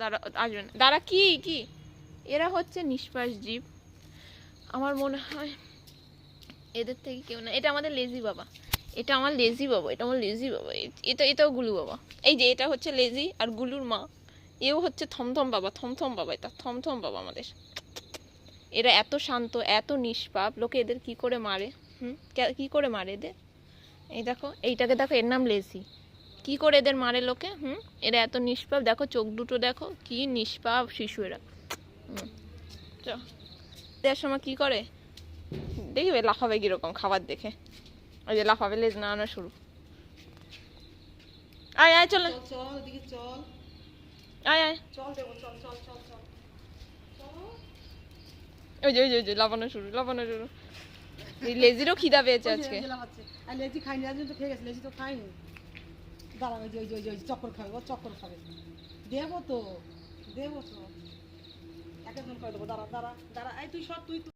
দাঁড়া আসবে না, দাঁড়া। কি কি এরা হচ্ছে নিষ্পাপ জীব। আমার মনে হয় এদের থেকে কেউ না। এটা আমাদের লেজি বাবা, এটা আমার লেজি বাবা, এটা আমার লেজি বাবা। এটাও গুলু বাবা। এই যে এটা হচ্ছে লেজি আর গুলুর মা, এও হচ্ছে থমথম বাবা। থমথম বাবা, এটা থমথম বাবা আমাদের। এরা এত শান্ত, এত নিষ্পাপ, লোকে এদের কি করে মারে। কি করে মারে এদের? এই দেখো, এইটাকে দেখো, এর নাম লেজি। কি করে এদের মারে লোকে? এরা এত নিষ্পাপ, দেখো চোখ দুটো দেখো, কি নিষ্পাপ শিশু এরা। দেওয়ার সময় কি করে দেখবে, লাফাবে কিরকম খাবার দেখে। ওই যে লাফাবে, লেজ নাড়ানো শুরু। আয় আয় চল চল এদিকে চল, আয় আয়। চল দেবো, চল চল চল চল। ওই যে ওই যে ওই যে লাফানো শুরু, লাফানো শুরু। এই লেজিরও খিদা পেয়েছে আজকে। আর লেজি খাইনি, আজ তো খেয়ে গেছে, লেজি তো খাইনি। দাঁড়া, ওই যে ওই যে ওই যে চক্কর খাবে, ও চক্কর খাবে। দেবো তো, দেবো তো, এক একজন করে দেবো। দাঁড়া দাঁড়া দাঁড়া, এই তুই সব তুই